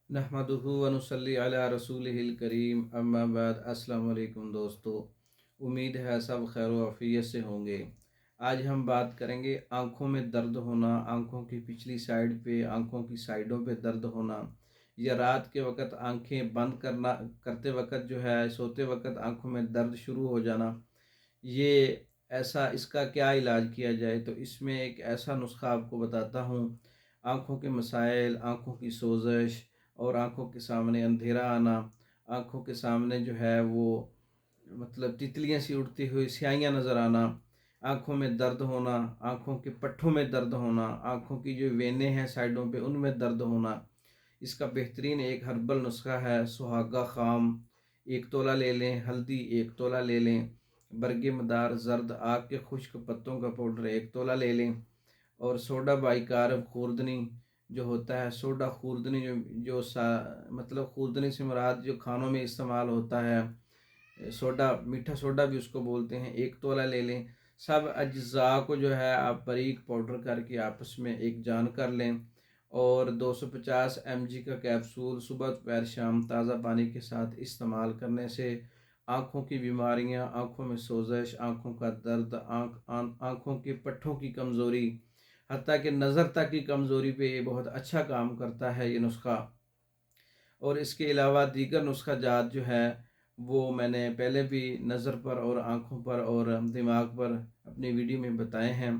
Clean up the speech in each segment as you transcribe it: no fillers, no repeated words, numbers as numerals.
नहमदुहु व नुसल्ली अला रसूलिहिल करीम अम्मा बाद। अस्सलाम वालेकुम दोस्तों, उम्मीद है सब खैर व आफियत से होंगे। आज हम बात करेंगे आँखों में दर्द होना, आँखों की पिछली साइड पे, आँखों की साइडों पे दर्द होना, या रात के वक़्त आँखें बंद करते वक़्त जो है, सोते वक़्त आँखों में दर्द शुरू हो जाना। ये ऐसा, इसका क्या इलाज किया जाए? तो इसमें एक ऐसा नुस्खा आपको बताता हूँ। आँखों के मसाइल, आँखों की सोजश और आँखों के सामने अंधेरा आना, आँखों के सामने जो है वो मतलब तितलियाँ सी उड़ती हुई स्याहियाँ नज़र आना, आँखों में दर्द होना, आँखों के पट्ठों में दर्द होना, आँखों की जो वेनें हैं साइडों पे उनमें दर्द होना। इसका बेहतरीन एक हर्बल नुस्खा है सुहागा खाम। 1 तोला ले लें, हल्दी 1 तोला ले लें, बरगे मदार जर्द आग के खुश्क पत्तों का पाउडर 1 तोला ले लें, और सोडा बाइकारब खूर्दनी जो होता है, सोडा खूर्दनी मतलब खूर्दनी से मुराद जो खानों में इस्तेमाल होता है, सोडा, मीठा सोडा भी उसको बोलते हैं, 1 तोला ले लें। सब अज्जा को जो है आप बारीक पाउडर करके आपस में एक जान कर लें, और 250 mg का कैप्सूल सुबह दोपहर शाम ताज़ा पानी के साथ इस्तेमाल करने से आँखों की बीमारियाँ, आँखों में सोजश, आँखों का दर्द, आँखों के पट्ठों की कमज़ोरी, हत्ता कि नज़र तक की कमज़ोरी पे ये बहुत अच्छा काम करता है ये नुस्खा। और इसके अलावा दीगर नुस्खा जात जो है वो मैंने पहले भी नज़र पर और आँखों पर और दिमाग पर अपनी वीडियो में बताए हैं।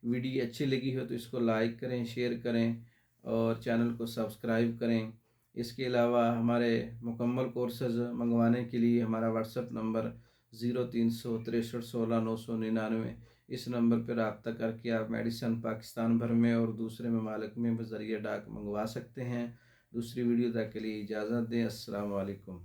वीडियो अच्छी लगी हो तो इसको लाइक करें, शेयर करें और चैनल को सब्सक्राइब करें। इसके अलावा हमारे मुकम्मल कोर्सेज़ मंगवाने के लिए हमारा व्हाट्सएप नंबर 036316 999, इस नंबर पर रब्ता करके आप मेडिसन पाकिस्तान भर में और दूसरे ममालिक में बज़रिया डाक मंगवा सकते हैं। दूसरी वीडियो तक के लिए इजाज़त दें। अस्सलाम वालेकुम।